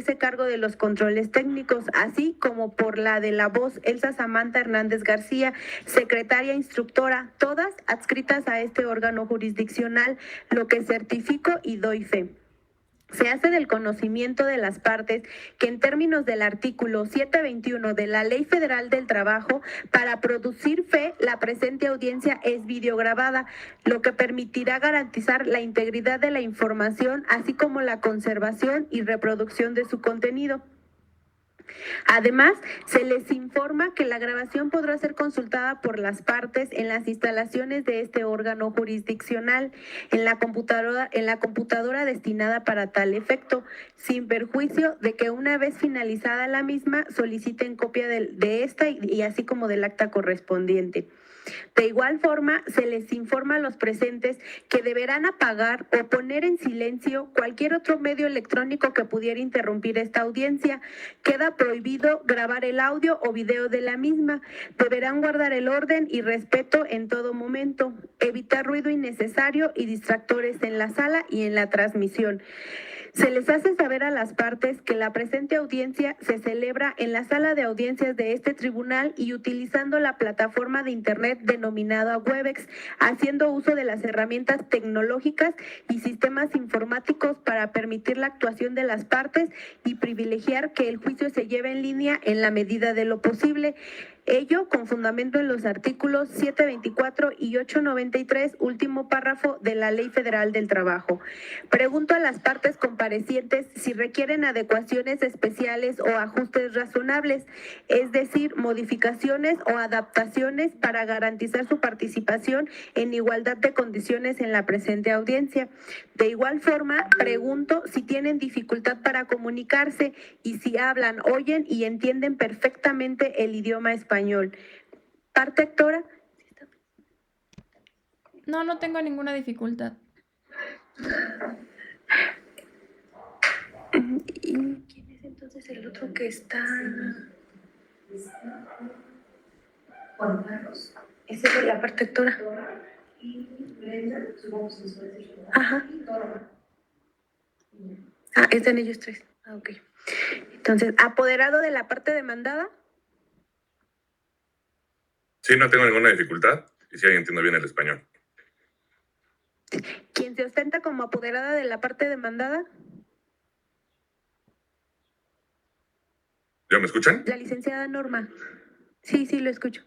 hace cargo de los controles técnicos, así como por la de la voz Elsa Samantha Hernández García, secretaria instructora, todas adscritas a este órgano jurisdiccional, lo que certifico y doy fe. Se hace del conocimiento de las partes que en términos del artículo 721 de la Ley Federal del Trabajo, para producir fe, la presente audiencia es videograbada, lo que permitirá garantizar la integridad de la información, así como la conservación y reproducción de su contenido. Además, se les informa que la grabación podrá ser consultada por las partes en las instalaciones de este órgano jurisdiccional, en la computadora destinada para tal efecto, sin perjuicio de que una vez finalizada la misma soliciten copia de esta y así como del acta correspondiente. De igual forma, se les informa a los presentes que deberán apagar o poner en silencio cualquier otro medio electrónico que pudiera interrumpir esta audiencia. Queda prohibido grabar el audio o video de la misma. Deberán guardar el orden y respeto en todo momento, evitar ruido innecesario y distractores en la sala y en la transmisión. Se les hace saber a las partes que la presente audiencia se celebra en la sala de audiencias de este tribunal y utilizando la plataforma de internet denominada Webex, haciendo uso de las herramientas tecnológicas y sistemas informáticos para permitir la actuación de las partes y privilegiar que el juicio se lleve en línea en la medida de lo posible. Ello con fundamento en los artículos 724 y 893, último párrafo de la Ley Federal del Trabajo. Pregunto a las partes comparecientes si requieren adecuaciones especiales o ajustes razonables, es decir, modificaciones o adaptaciones para garantizar su participación en igualdad de condiciones en la presente audiencia. De igual forma, pregunto si tienen dificultad para comunicarse y si hablan, oyen y entienden perfectamente el idioma español. Parte actora. No tengo ninguna dificultad. ¿Y quién es entonces el otro que está? Juan Carlos. Ese es de la parte actora. Y Brenda, supongo que se puede decir. Ajá. Están ellos tres. Ok. Entonces, ¿apoderado de la parte demandada? Sí, no tengo ninguna dificultad y sí entiendo bien el español. ¿Quién se ostenta como apoderada de la parte demandada? ¿Ya me escuchan? La licenciada Norma. Sí, lo escucho.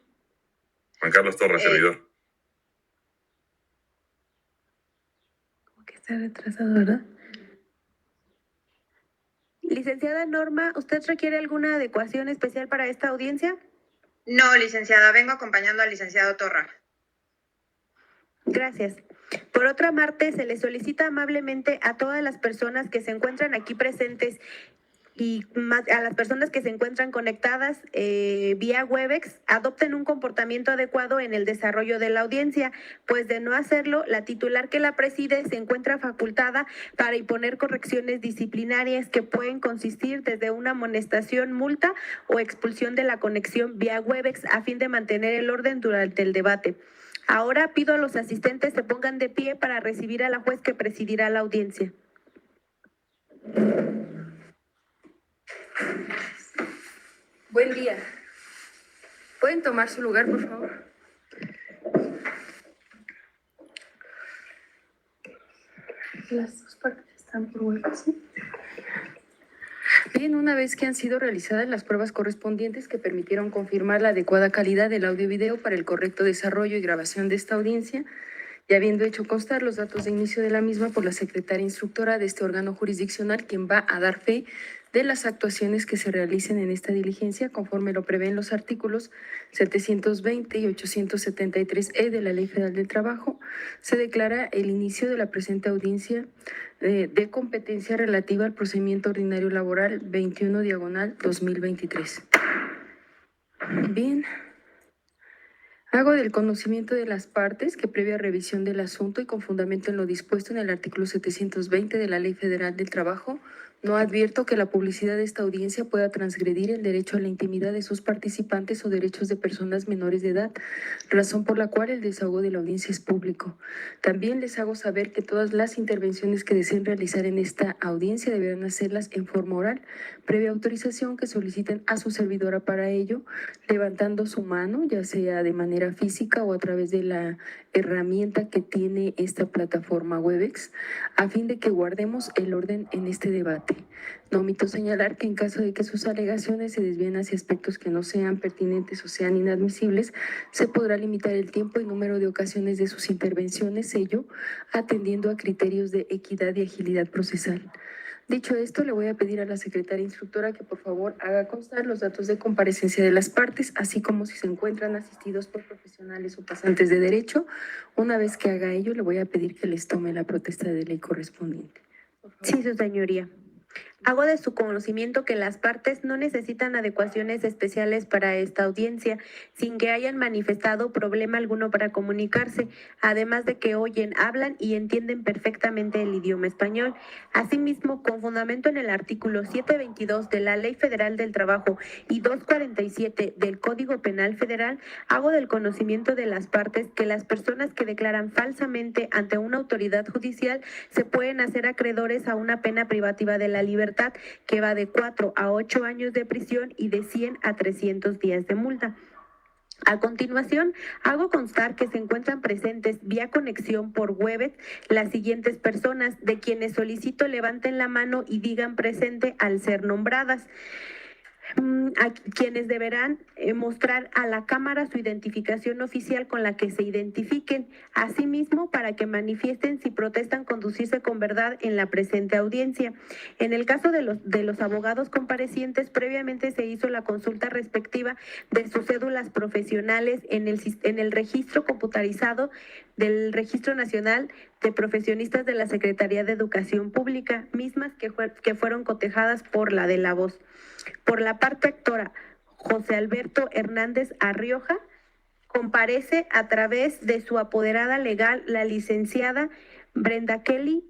Juan Carlos Torres, servidor. Como que está retrasado, ¿verdad? Licenciada Norma, ¿usted requiere alguna adecuación especial para esta audiencia? No, licenciada, vengo acompañando al licenciado Torra. Gracias. Por otra parte, se le solicita amablemente a todas las personas que se encuentran aquí presentes y a las personas que se encuentran conectadas vía Webex, adopten un comportamiento adecuado en el desarrollo de la audiencia, pues de no hacerlo, la titular que la preside se encuentra facultada para imponer correcciones disciplinarias que pueden consistir desde una amonestación, multa o expulsión de la conexión vía Webex a fin de mantener el orden durante el debate. Ahora pido a los asistentes se pongan de pie para recibir a la juez que presidirá la audiencia. Buen día. ¿Pueden tomar su lugar, por favor? Las dos partes están por Webex, ¿sí? Bien, una vez que han sido realizadas las pruebas correspondientes que permitieron confirmar la adecuada calidad del audio y video para el correcto desarrollo y grabación de esta audiencia, y habiendo hecho constar los datos de inicio de la misma por la secretaria instructora de este órgano jurisdiccional, quien va a dar fe de las actuaciones que se realicen en esta diligencia conforme lo prevén los artículos 720 y 873E de la Ley Federal del Trabajo, se declara el inicio de la presente audiencia de competencia relativa al procedimiento ordinario laboral 21/2023. Bien. Hago del conocimiento de las partes que previa revisión del asunto y con fundamento en lo dispuesto en el artículo 720 de la Ley Federal del Trabajo, No advierto que la publicidad de esta audiencia pueda transgredir el derecho a la intimidad de sus participantes o derechos de personas menores de edad, razón por la cual el desahogo de la audiencia es público. También les hago saber que todas las intervenciones que deseen realizar en esta audiencia deberán hacerlas en forma oral, previa autorización que soliciten a su servidora para ello, levantando su mano, ya sea de manera física o a través de la herramienta que tiene esta plataforma Webex, a fin de que guardemos el orden en este debate. No omito señalar que en caso de que sus alegaciones se desvíen hacia aspectos que no sean pertinentes o sean inadmisibles, se podrá limitar el tiempo y número de ocasiones de sus intervenciones, ello atendiendo a criterios de equidad y agilidad procesal. Dicho esto, le voy a pedir a la secretaria instructora que por favor haga constar los datos de comparecencia de las partes, así como si se encuentran asistidos por profesionales o pasantes de derecho. Una vez que haga ello, le voy a pedir que les tome la protesta de ley correspondiente. Sí, su señoría. Hago de su conocimiento que las partes no necesitan adecuaciones especiales para esta audiencia, sin que hayan manifestado problema alguno para comunicarse, además de que oyen, hablan y entienden perfectamente el idioma español. Asimismo, con fundamento en el artículo 722 de la Ley Federal del Trabajo y 247 del Código Penal Federal, hago del conocimiento de las partes que las personas que declaran falsamente ante una autoridad judicial se pueden hacer acreedores a una pena privativa de la libertad que va de 4 a 8 años de prisión y de 100 a 300 días de multa. A continuación, hago constar que se encuentran presentes vía conexión por Webex las siguientes personas, de quienes solicito levanten la mano y digan presente al ser nombradas. A quienes deberán mostrar a la cámara su identificación oficial con la que se identifiquen. Asimismo, para que manifiesten si protestan conducirse con verdad en la presente audiencia. En el caso de los abogados comparecientes, previamente se hizo la consulta respectiva de sus cédulas profesionales en el registro computarizado del Registro Nacional de Profesionistas de la Secretaría de Educación Pública, mismas que fueron cotejadas por la de la voz. Por la parte actora, José Alberto Hernández Arrioja comparece a través de su apoderada legal, la licenciada Brenda Kelly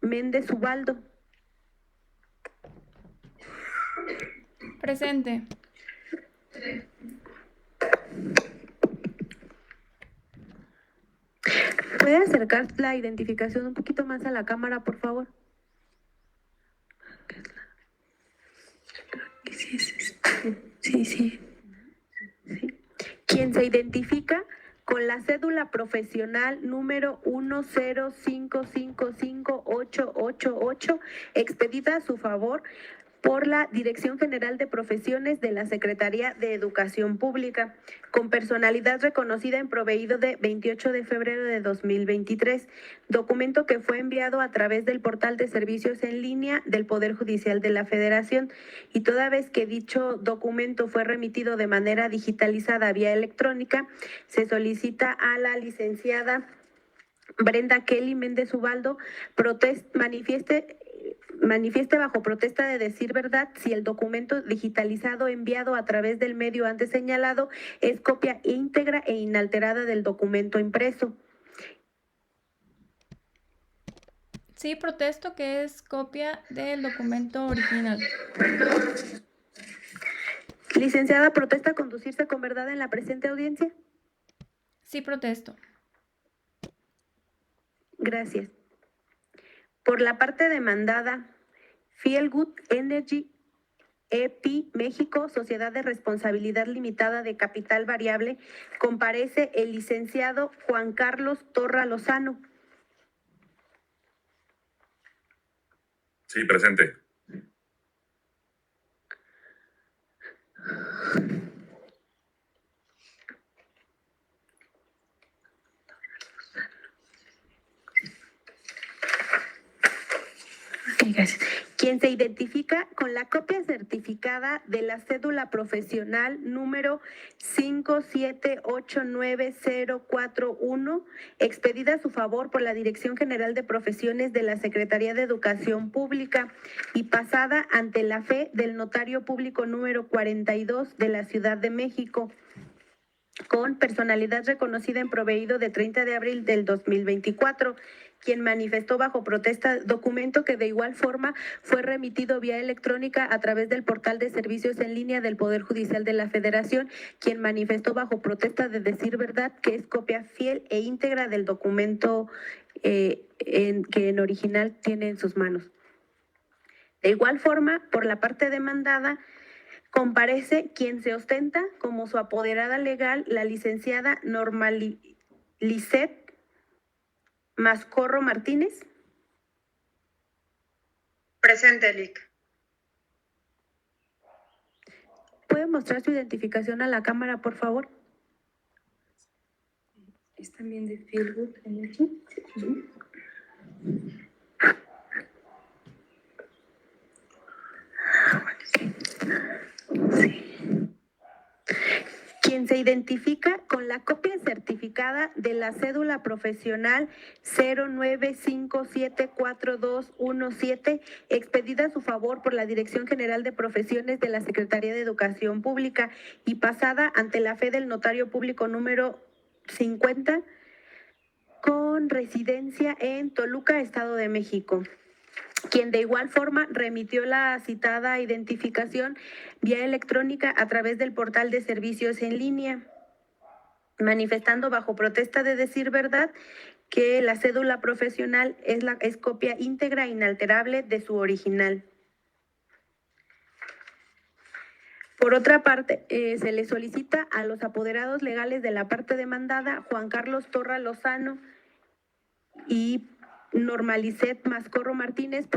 Méndez Ubaldo. Presente. ¿Puede acercar la identificación un poquito más a la cámara, por favor? Sí. Quien se identifica con la cédula profesional número 105555888, expedida a su favor por la Dirección General de Profesiones de la Secretaría de Educación Pública, con personalidad reconocida en proveído de 28 de febrero de 2023, documento que fue enviado a través del portal de servicios en línea del Poder Judicial de la Federación, y toda vez que dicho documento fue remitido de manera digitalizada vía electrónica, se solicita a la licenciada Brenda Kelly Méndez Ubaldo manifieste bajo protesta de decir verdad si el documento digitalizado enviado a través del medio antes señalado es copia íntegra e inalterada del documento impreso. Sí, protesto que es copia del documento original. Licenciada, ¿protesta conducirse con verdad en la presente audiencia? Sí, protesto. Gracias. Por la parte demandada, Feelgood Energy EPI México, Sociedad de Responsabilidad Limitada de Capital Variable, comparece el licenciado Juan Carlos Torra Lozano. Sí, presente. Gracias. Quien se identifica con la copia certificada de la cédula profesional número 5789041, expedida a su favor por la Dirección General de Profesiones de la Secretaría de Educación Pública y pasada ante la fe del notario público número 42 de la Ciudad de México, con personalidad reconocida en proveído de 30 de abril del 2024, quien manifestó bajo protesta documento que de igual forma fue remitido vía electrónica a través del portal de servicios en línea del Poder Judicial de la Federación, quien manifestó bajo protesta de decir verdad que es copia fiel e íntegra del documento que en original tiene en sus manos. De igual forma, por la parte demandada, comparece quien se ostenta como su apoderada legal, la licenciada Norma Lisset Mascorro Martínez. Presente, Lic. ¿Puede mostrar su identificación a la cámara, por favor? ¿Es también de Fieldwood Energy? Sí. Quien se identifica con la copia certificada de la cédula profesional 09574217, expedida a su favor por la Dirección General de Profesiones de la Secretaría de Educación Pública y pasada ante la fe del notario público número 50, con residencia en Toluca, Estado de México, quien de igual forma remitió la citada identificación vía electrónica a través del portal de servicios en línea, manifestando bajo protesta de decir verdad que la cédula profesional es copia íntegra e inalterable de su original. Por otra parte, se le solicita a los apoderados legales de la parte demandada, Juan Carlos Torra Lozano y Norma Lisset Mascorro Martínez,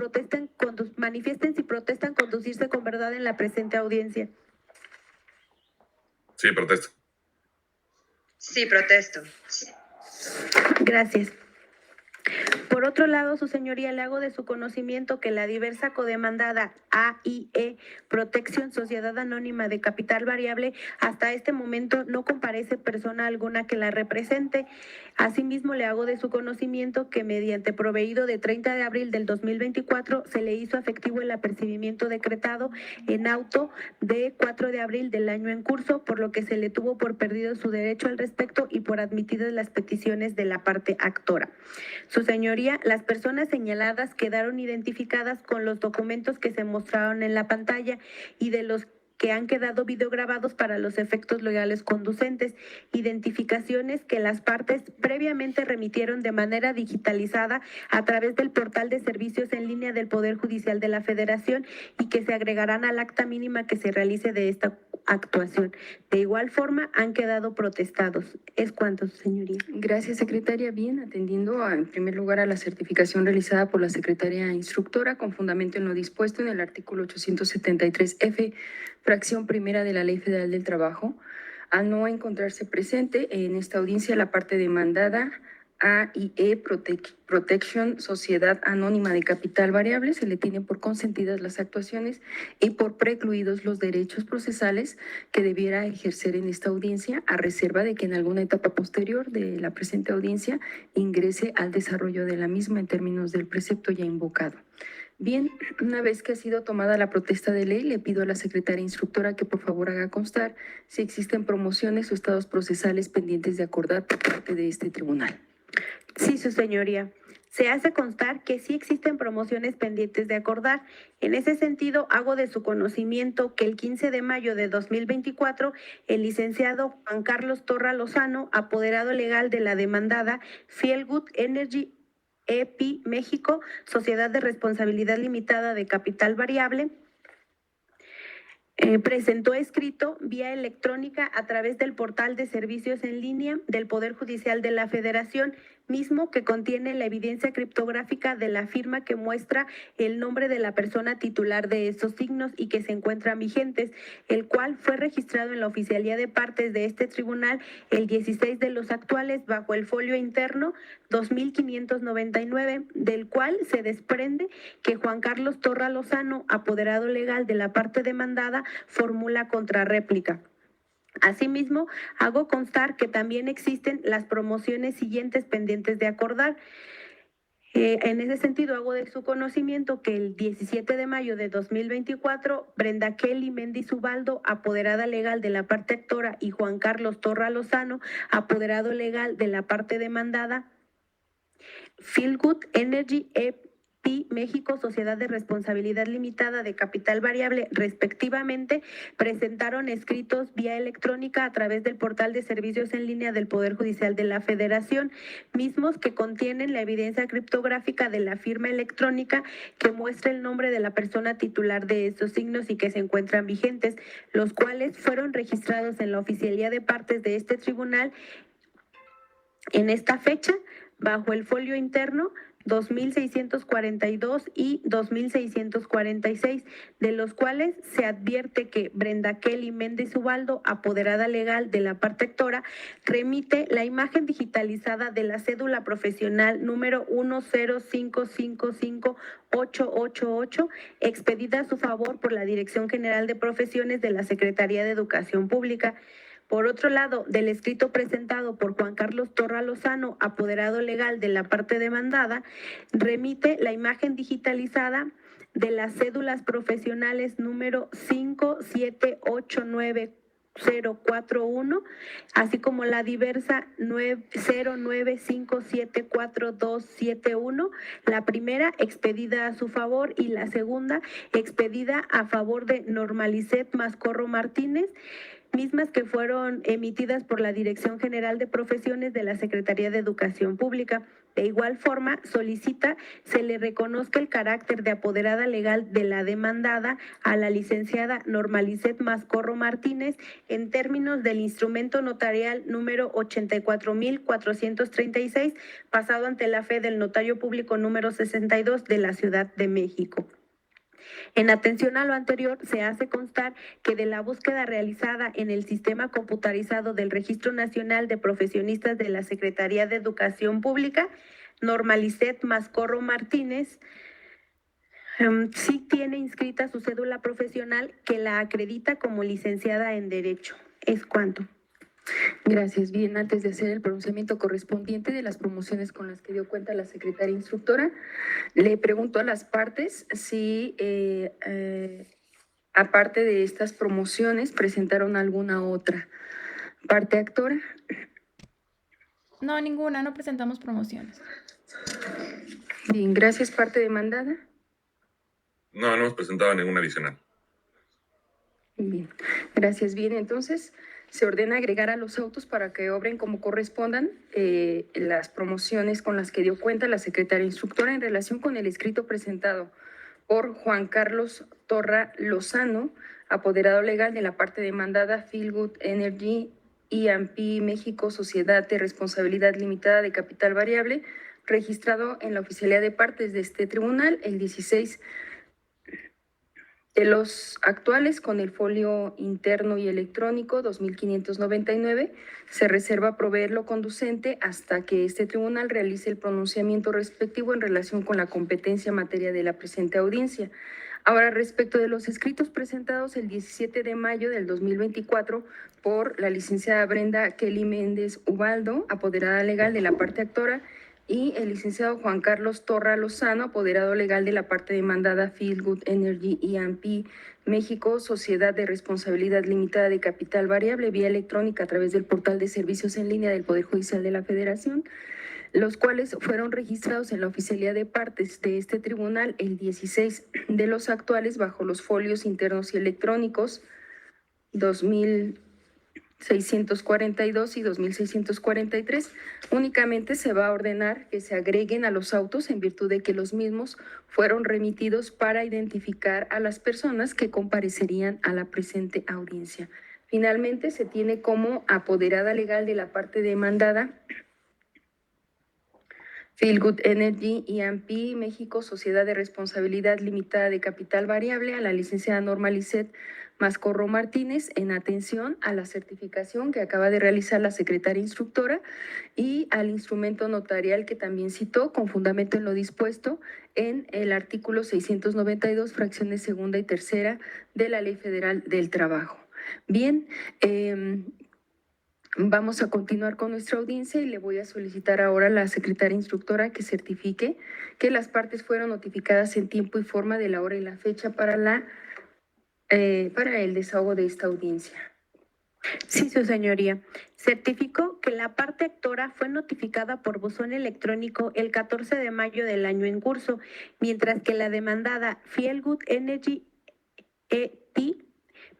manifiesten si protestan conducirse con verdad en la presente audiencia. Sí, protesto. Sí, protesto. Gracias. Por otro lado, su señoría, le hago de su conocimiento que la diversa codemandada AIE Protection Sociedad Anónima de Capital Variable hasta este momento no comparece persona alguna que la represente. Asimismo, le hago de su conocimiento que mediante proveído de 30 de abril del 2024 se le hizo efectivo el apercibimiento decretado en auto de 4 de abril del año en curso, por lo que se le tuvo por perdido su derecho al respecto y por admitidas las peticiones de la parte actora. Su señoría, las personas señaladas quedaron identificadas con los documentos que se mostraron en la pantalla y de los que han quedado videograbados para los efectos legales conducentes, identificaciones que las partes previamente remitieron de manera digitalizada a través del portal de servicios en línea del Poder Judicial de la Federación y que se agregarán al acta mínima que se realice de esta actuación. De igual forma, han quedado protestados. Es cuanto, señoría. Gracias, secretaria. Bien, atendiendo en primer lugar a la certificación realizada por la secretaria instructora con fundamento en lo dispuesto en el artículo 873F, fracción primera de la Ley Federal del Trabajo, al no encontrarse presente en esta audiencia la parte demandada AIE Protection Sociedad Anónima de Capital Variable, se le tienen por consentidas las actuaciones y por precluidos los derechos procesales que debiera ejercer en esta audiencia, a reserva de que en alguna etapa posterior de la presente audiencia ingrese al desarrollo de la misma en términos del precepto ya invocado. Bien, una vez que ha sido tomada la protesta de ley, le pido a la secretaria instructora que por favor haga constar si existen promociones o estados procesales pendientes de acordar por parte de este tribunal. Sí, su señoría. Se hace constar que sí existen promociones pendientes de acordar. En ese sentido, hago de su conocimiento que el 15 de mayo de 2024, el licenciado Juan Carlos Torra Lozano, apoderado legal de la demandada Fieldwood Energy EPI México, Sociedad de Responsabilidad Limitada de Capital Variable, presentó escrito vía electrónica a través del portal de servicios en línea del Poder Judicial de la Federación, mismo que contiene la evidencia criptográfica de la firma que muestra el nombre de la persona titular de estos signos y que se encuentran vigentes, el cual fue registrado en la oficialía de partes de este tribunal el 16 de los actuales bajo el folio interno 2599, del cual se desprende que Juan Carlos Torra Lozano, apoderado legal de la parte demandada, formula contrarréplica. Asimismo, hago constar que también existen las promociones siguientes pendientes de acordar. En ese sentido, hago de su conocimiento que el 17 de mayo de 2024, Brenda Kelly Méndez Ubaldo, apoderada legal de la parte actora, y Juan Carlos Torra Lozano, apoderado legal de la parte demandada, Feelgood Energy México, Sociedad de Responsabilidad Limitada de Capital Variable, respectivamente, presentaron escritos vía electrónica a través del portal de servicios en línea del Poder Judicial de la Federación, mismos que contienen la evidencia criptográfica de la firma electrónica que muestra el nombre de la persona titular de estos signos y que se encuentran vigentes, los cuales fueron registrados en la oficialía de partes de este tribunal en esta fecha, bajo el folio interno 2642 y 2646, de los cuales se advierte que Brenda Kelly Méndez Ubaldo, apoderada legal de la parte actora, remite la imagen digitalizada de la cédula profesional número 105555888, expedida a su favor por la Dirección General de Profesiones de la Secretaría de Educación Pública. Por otro lado, del escrito presentado por Juan Carlos Torra Lozano, apoderado legal de la parte demandada, remite la imagen digitalizada de las cédulas profesionales número 5789041, así como la diversa 09574271, la primera expedida a su favor y la segunda expedida a favor de Normalicet Mascorro Martínez, mismas que fueron emitidas por la Dirección General de Profesiones de la Secretaría de Educación Pública. De igual forma, solicita se le reconozca el carácter de apoderada legal de la demandada a la licenciada Normalicet Mascorro Martínez en términos del instrumento notarial número 84,436, pasado ante la fe del notario público número 62 de la Ciudad de México. En atención a lo anterior, se hace constar que de la búsqueda realizada en el sistema computarizado del Registro Nacional de Profesionistas de la Secretaría de Educación Pública, Normalicet Mascorro Martínez sí tiene inscrita su cédula profesional que la acredita como licenciada en Derecho. Es cuanto. Gracias. Bien, antes de hacer el pronunciamiento correspondiente de las promociones con las que dio cuenta la secretaria instructora, le pregunto a las partes si, aparte de estas promociones, presentaron alguna otra parte actora. No, ninguna, no presentamos promociones. Bien, gracias. Parte demandada. No hemos presentado ninguna adicional. Bien, gracias. Bien, entonces se ordena agregar a los autos para que obren como correspondan las promociones con las que dio cuenta la secretaria instructora en relación con el escrito presentado por Juan Carlos Torra Lozano, apoderado legal de la parte demandada Feelgood Energy E&P México, Sociedad de Responsabilidad Limitada de Capital Variable, registrado en la oficialía de partes de este tribunal el 16 de los actuales con el folio interno y electrónico 2599, se reserva proveer lo conducente hasta que este tribunal realice el pronunciamiento respectivo en relación con la competencia en materia de la presente audiencia. Ahora, respecto de los escritos presentados el 17 de mayo del 2024 por la licenciada Brenda Kelly Méndez Ubaldo, apoderada legal de la parte actora, y el licenciado Juan Carlos Torra Lozano, apoderado legal de la parte demandada Feelgood Energy E&P México, Sociedad de Responsabilidad Limitada de Capital Variable, vía electrónica a través del portal de servicios en línea del Poder Judicial de la Federación, los cuales fueron registrados en la oficialía de partes de este tribunal el 16 de los actuales bajo los folios internos y electrónicos 2642 y 2643, únicamente se va a ordenar que se agreguen a los autos en virtud de que los mismos fueron remitidos para identificar a las personas que comparecerían a la presente audiencia. Finalmente, se tiene como apoderada legal de la parte demandada Feelgood Energy E&P México, Sociedad de Responsabilidad Limitada de Capital Variable, a la licenciada Normalicet Mascorro Martínez, en atención a la certificación que acaba de realizar la secretaria instructora y al instrumento notarial que también citó, con fundamento en lo dispuesto en el artículo 692, fracciones segunda y tercera de la Ley Federal del Trabajo. Bien, vamos a continuar con nuestra audiencia y le voy a solicitar ahora a la secretaria instructora que certifique que las partes fueron notificadas en tiempo y forma de la hora y la fecha para el desahogo de esta audiencia. Sí, su señoría. Certificó que la parte actora fue notificada por buzón electrónico el 14 de mayo del año en curso, mientras que la demandada Fielgood Energy ET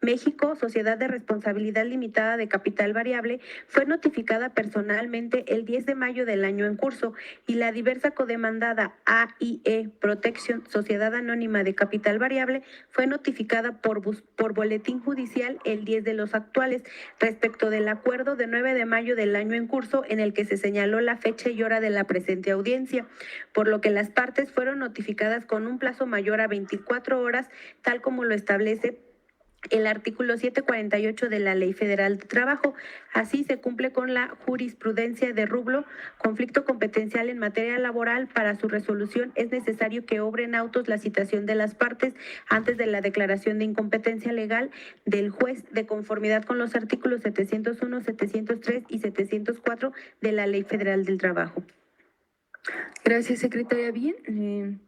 México, Sociedad de Responsabilidad Limitada de Capital Variable, fue notificada personalmente el 10 de mayo del año en curso y la diversa codemandada AIE Protection, Sociedad Anónima de Capital Variable, fue notificada por boletín judicial el 10 de los actuales respecto del acuerdo de 9 de mayo del año en curso en el que se señaló la fecha y hora de la presente audiencia, por lo que las partes fueron notificadas con un plazo mayor a 24 horas, tal como lo establece el artículo 748 de la Ley Federal de Trabajo. Así se cumple con la jurisprudencia de Rublo, conflicto competencial en materia laboral. Para su resolución es necesario que obre en autos la citación de las partes antes de la declaración de incompetencia legal del juez de conformidad con los artículos 701, 703 y 704 de la Ley Federal del Trabajo. Gracias, secretaria. Bien.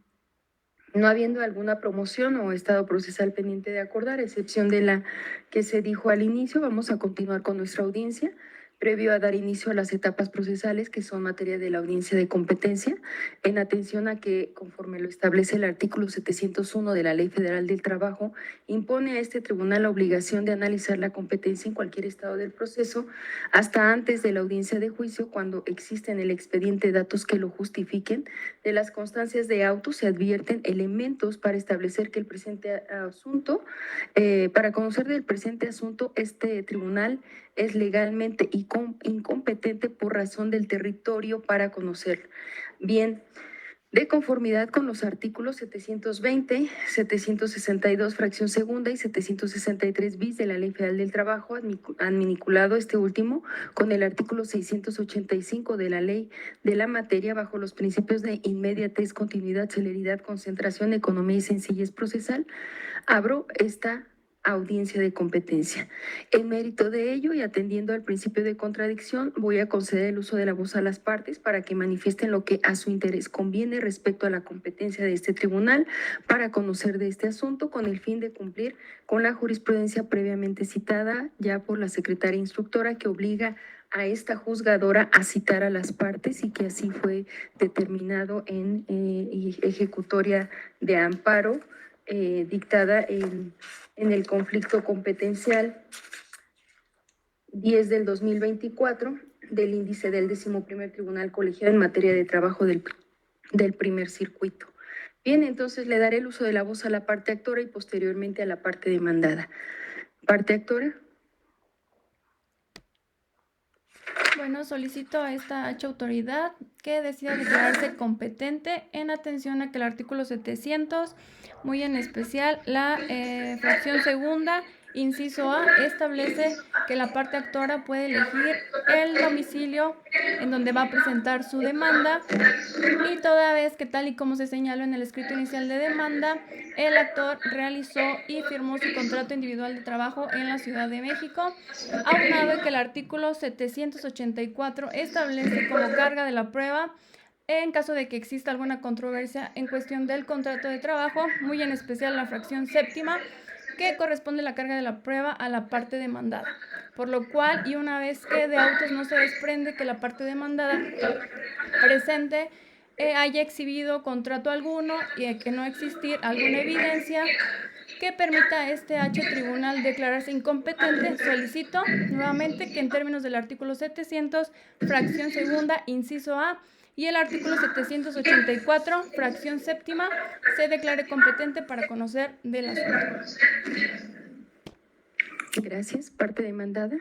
No habiendo alguna promoción o estado procesal pendiente de acordar, a excepción de la que se dijo al inicio, vamos a continuar con nuestra audiencia. Previo a dar inicio a las etapas procesales que son materia de la audiencia de competencia, en atención a que, conforme lo establece el artículo 701 de la Ley Federal del Trabajo, impone a este tribunal la obligación de analizar la competencia en cualquier estado del proceso hasta antes de la audiencia de juicio, cuando existen en el expediente datos que lo justifiquen. De las constancias de auto se advierten elementos para establecer que el presente asunto, para conocer del presente asunto, este tribunal es legalmente incompetente por razón del territorio para conocer. Bien, de conformidad con los artículos 720, 762, fracción segunda y 763 bis de la Ley Federal del Trabajo, adminiculado este último con el artículo 685 de la Ley de la Materia, bajo los principios de inmediatez, continuidad, celeridad, concentración, economía y sencillez procesal, abro esta audiencia de competencia. En mérito de ello y atendiendo al principio de contradicción, voy a conceder el uso de la voz a las partes para que manifiesten lo que a su interés conviene respecto a la competencia de este tribunal para conocer de este asunto, con el fin de cumplir con la jurisprudencia previamente citada ya por la secretaria instructora, que obliga a esta juzgadora a citar a las partes y que así fue determinado en ejecutoria de amparo dictada en el conflicto competencial 10 del 2024 del índice del 11º Tribunal Colegiado en materia de trabajo del primer circuito. Bien, entonces le daré el uso de la voz a la parte actora y posteriormente a la parte demandada. Parte actora. Bueno, solicito a esta H autoridad que decida declararse competente en atención a que el artículo 700, muy en especial la fracción segunda, inciso A, establece que la parte actora puede elegir el domicilio en donde va a presentar su demanda, y toda vez que, tal y como se señaló en el escrito inicial de demanda, el actor realizó y firmó su contrato individual de trabajo en la Ciudad de México, aunado que el artículo 784 establece como carga de la prueba, en caso de que exista alguna controversia en cuestión del contrato de trabajo, muy en especial la fracción séptima, que corresponde la carga de la prueba a la parte demandada. Por lo cual, y una vez que de autos no se desprende que la parte demandada presente haya exhibido contrato alguno y que no existir alguna evidencia que permita a este H tribunal declararse incompetente, solicito nuevamente que en términos del artículo 700, fracción segunda, inciso A, y el artículo 784, fracción séptima, se declare competente para conocer del asunto. Gracias. Parte demandada.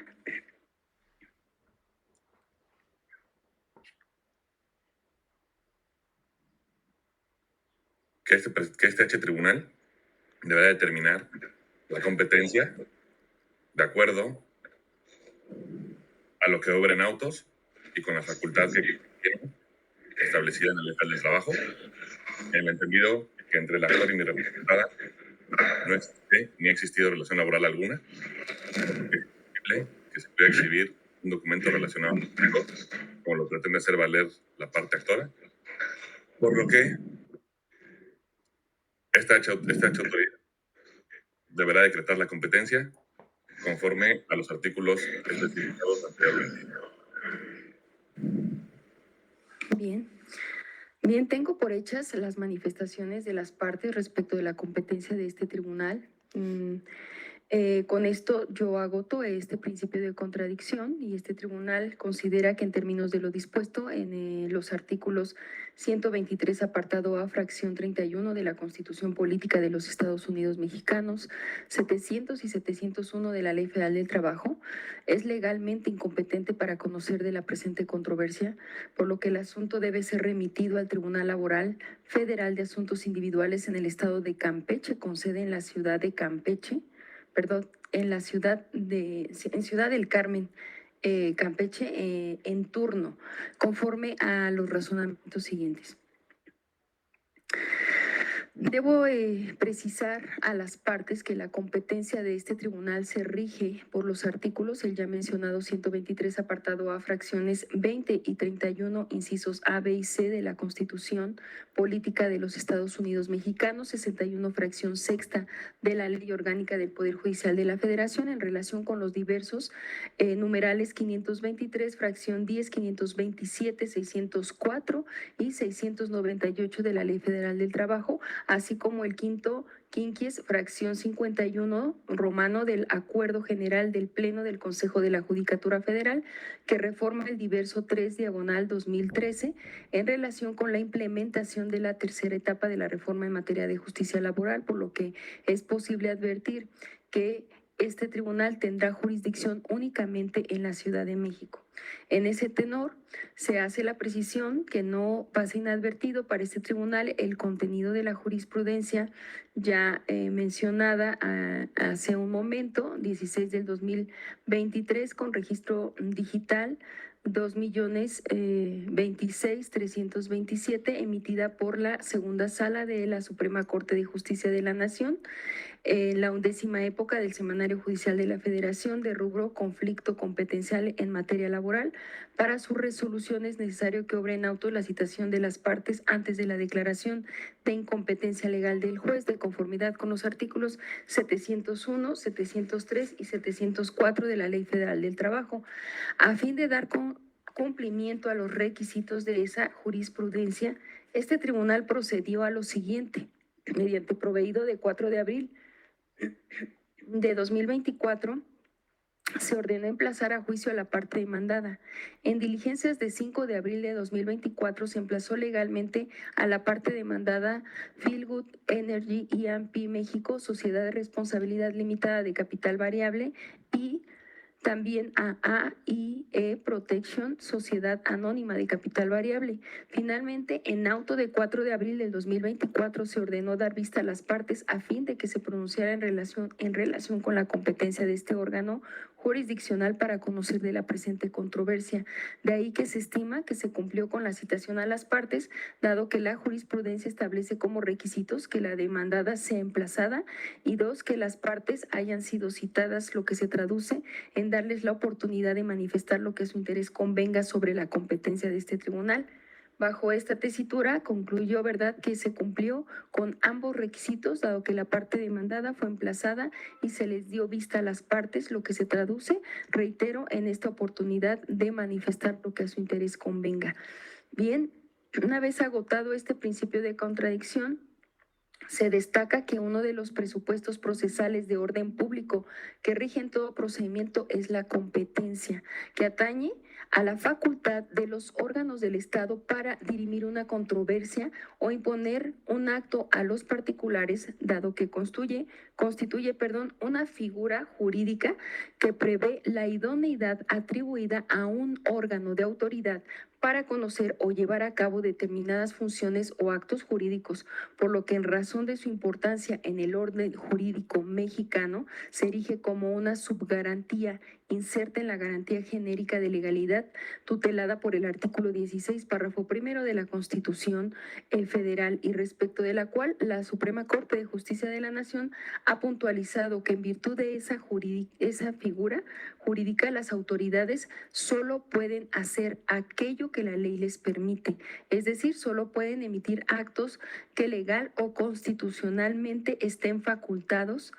Que este H tribunal deberá determinar la competencia de acuerdo a lo que obren autos y con la facultad que tienen establecida en la Ley Federal del Trabajo, en el entendido que entre el actor y mi representada no existe ni ha existido relación laboral alguna, que se pueda exhibir un documento relacionado conmigo, como lo pretende hacer valer la parte actora, por lo que esta autoridad deberá decretar la competencia conforme a los artículos especificados anteriormente. Bien. Bien, tengo por hechas las manifestaciones de las partes respecto de la competencia de este tribunal. Con esto yo agoto este principio de contradicción y este tribunal considera que en términos de lo dispuesto en los artículos 123 apartado A fracción 31 de la Constitución Política de los Estados Unidos Mexicanos, 700 y 701 de la Ley Federal del Trabajo, es legalmente incompetente para conocer de la presente controversia, por lo que el asunto debe ser remitido al Tribunal Laboral Federal de Asuntos Individuales en el estado de Campeche, con sede en la ciudad de Campeche, en Ciudad del Carmen, Campeche, en turno, conforme a los razonamientos siguientes. Debo precisar a las partes que la competencia de este tribunal se rige por los artículos, el ya mencionado 123 apartado A, fracciones 20 y 31, incisos A, B y C de la Constitución Política de los Estados Unidos Mexicanos, 61, fracción sexta de la Ley Orgánica del Poder Judicial de la Federación en relación con los diversos numerales 523, fracción 10, 527, 604 y 698 de la Ley Federal del Trabajo, así como el quinto quinquies, fracción 51 romano del Acuerdo General del Pleno del Consejo de la Judicatura Federal, que reforma el diverso 3 diagonal 2013 en relación con la implementación de la tercera etapa de la reforma en materia de justicia laboral, por lo que es posible advertir que este tribunal tendrá jurisdicción únicamente en la Ciudad de México. En ese tenor, se hace la precisión que no pase inadvertido para este tribunal el contenido de la jurisprudencia ya mencionada hace un momento, 16 del 2023, con registro digital 2.026.327, emitida por la segunda sala de la Suprema Corte de Justicia de la Nación, en la 11ª época del Semanario Judicial de la Federación, de rubro conflicto competencial en materia laboral. Para su resolución es necesario que obre en auto la citación de las partes antes de la declaración de incompetencia legal del juez, de conformidad con los artículos 701, 703 y 704 de la Ley Federal del Trabajo, a fin de dar cumplimiento a los requisitos de esa jurisprudencia. Este tribunal procedió a lo siguiente: mediante proveído de 4 de abril de 2024, se ordenó emplazar a juicio a la parte demandada. En diligencias de 5 de abril de 2024 se emplazó legalmente a la parte demandada Feelgood Energy E&P México, Sociedad de Responsabilidad Limitada de Capital Variable, y también a AIE Protection, Sociedad Anónima de Capital Variable. Finalmente, en auto de 4 de abril del 2024 se ordenó dar vista a las partes a fin de que se pronunciara en relación con la competencia de este órgano jurisdiccional para conocer de la presente controversia. De ahí que se estima que se cumplió con la citación a las partes, dado que la jurisprudencia establece como requisitos que la demandada sea emplazada y 2, que las partes hayan sido citadas, lo que se traduce en darles la oportunidad de manifestar lo que a su interés convenga sobre la competencia de este tribunal. Bajo esta tesitura, concluyó, ¿verdad?, que se cumplió con ambos requisitos, dado que la parte demandada fue emplazada y se les dio vista a las partes, lo que se traduce, reitero, en esta oportunidad de manifestar lo que a su interés convenga. Bien, una vez agotado este principio de contradicción, se destaca que uno de los presupuestos procesales de orden público que rigen todo procedimiento es la competencia, que atañe a la facultad de los órganos del Estado para dirimir una controversia o imponer un acto a los particulares, dado que constituye una figura jurídica que prevé la idoneidad atribuida a un órgano de autoridad para conocer o llevar a cabo determinadas funciones o actos jurídicos, por lo que en razón de su importancia en el orden jurídico mexicano se erige como una subgarantía inserta en la garantía genérica de legalidad tutelada por el artículo 16, párrafo primero de la Constitución Federal, y respecto de la cual la Suprema Corte de Justicia de la Nación ha puntualizado que en virtud de esa figura jurídica las autoridades solo pueden hacer aquello que la ley les permite, es decir, solo pueden emitir actos que legal o constitucionalmente estén facultados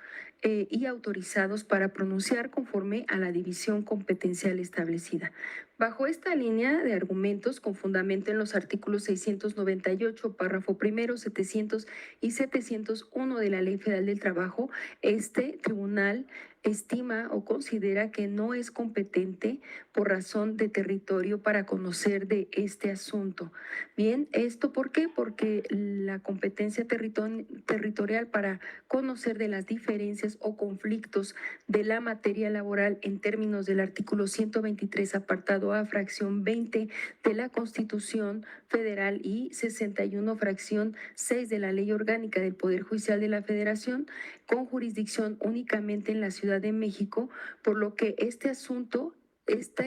y autorizados para pronunciar conforme a la división competencial establecida. Bajo esta línea de argumentos, con fundamento en los artículos 698, párrafo primero, 700 y 701 de la Ley Federal del Trabajo, este tribunal estima o considera que no es competente por razón de territorio para conocer de este asunto. Bien, ¿esto por qué? Porque la competencia territorial para conocer de las diferencias o conflictos de la materia laboral en términos del artículo 123, apartado A, fracción 20 de la Constitución Federal y 61, fracción 6 de la Ley Orgánica del Poder Judicial de la Federación, con jurisdicción únicamente en la Ciudad de México, por lo que este asunto, esta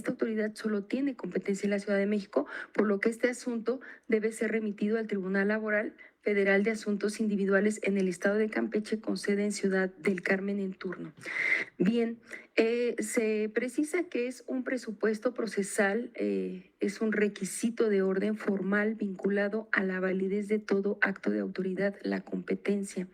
autoridad solo tiene competencia en la Ciudad de México, por lo que este asunto debe ser remitido al Tribunal Laboral Federal de Asuntos Individuales en el Estado de Campeche, con sede en Ciudad del Carmen en turno. Bien, se precisa que es un presupuesto procesal, es un requisito de orden formal vinculado a la validez de todo acto de autoridad, la competencia,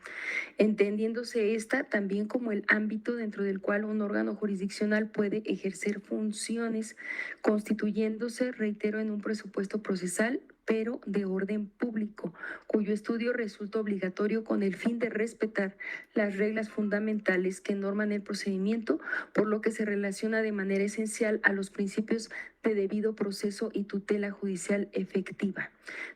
entendiéndose esta también como el ámbito dentro del cual un órgano jurisdiccional puede ejercer funciones, constituyéndose, reitero, en un presupuesto procesal, pero de orden público, cuyo estudio resulta obligatorio con el fin de respetar las reglas fundamentales que norman el procedimiento, por lo que se relaciona de manera esencial a los principios de debido proceso y tutela judicial efectiva.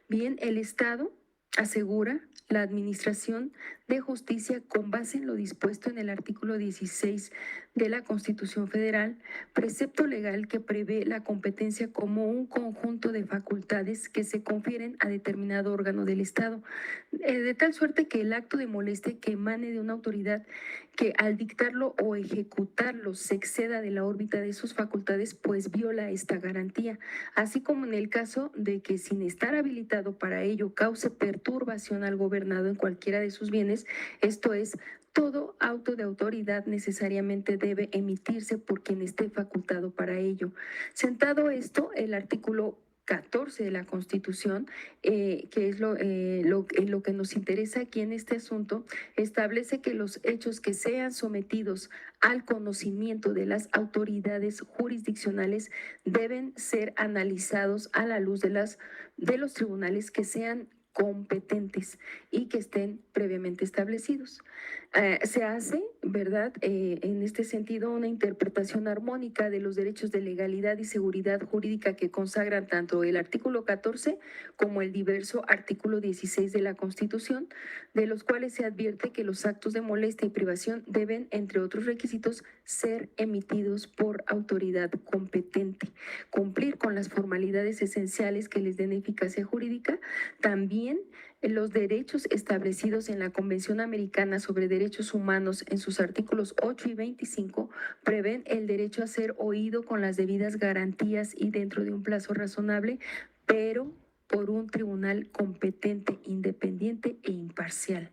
Bien, el Estado asegura la administración de justicia con base en lo dispuesto en el artículo 16 de la Constitución Federal, precepto legal que prevé la competencia como un conjunto de facultades que se confieren a determinado órgano del Estado, de tal suerte que el acto de molestia que emane de una autoridad que al dictarlo o ejecutarlo se exceda de la órbita de sus facultades, pues viola esta garantía, así como en el caso de que sin estar habilitado para ello cause perturbación al gobernado en cualquiera de sus bienes, esto es, todo auto de autoridad necesariamente debe emitirse por quien esté facultado para ello. Sentado esto, el artículo 14 de la Constitución, que es lo que nos interesa aquí en este asunto, establece que los hechos que sean sometidos al conocimiento de las autoridades jurisdiccionales deben ser analizados a la luz de los tribunales que sean competentes y que estén previamente establecidos. Se hace, ¿verdad?, en este sentido, una interpretación armónica de los derechos de legalidad y seguridad jurídica que consagran tanto el artículo 14 como el diverso artículo 16 de la Constitución, de los cuales se advierte que los actos de molestia y privación deben, entre otros requisitos, ser emitidos por autoridad competente, cumplir con las formalidades esenciales que les den eficacia jurídica, también los derechos establecidos en la Convención Americana sobre Derechos Humanos en sus artículos 8 y 25 prevén el derecho a ser oído con las debidas garantías y dentro de un plazo razonable, pero por un tribunal competente, independiente e imparcial.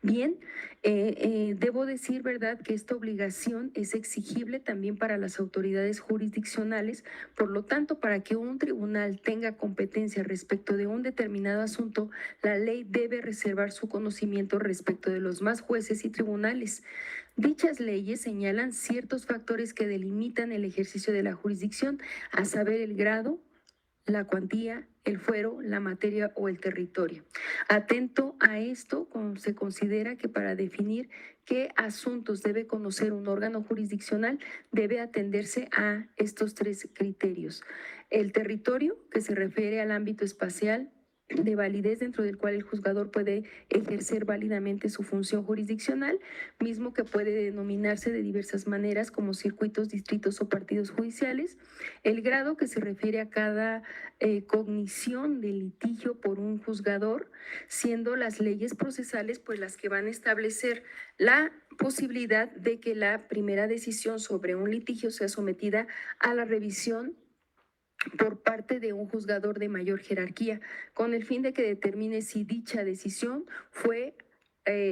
Bien, debo decir, ¿verdad?, que esta obligación es exigible también para las autoridades jurisdiccionales. Por lo tanto, para que un tribunal tenga competencia respecto de un determinado asunto, la ley debe reservar su conocimiento respecto de los más jueces y tribunales. Dichas leyes señalan ciertos factores que delimitan el ejercicio de la jurisdicción, a saber, el grado, la cuantía, el fuero, la materia o el territorio. Atento a esto, se considera que para definir qué asuntos debe conocer un órgano jurisdiccional, debe atenderse a estos tres criterios. El territorio, que se refiere al ámbito espacial de validez dentro del cual el juzgador puede ejercer válidamente su función jurisdiccional, mismo que puede denominarse de diversas maneras como circuitos, distritos o partidos judiciales. El grado, que se refiere a cada cognición de litigio por un juzgador, siendo las leyes procesales pues las que van a establecer la posibilidad de que la primera decisión sobre un litigio sea sometida a la revisión por parte de un juzgador de mayor jerarquía, con el fin de que determine si dicha decisión fue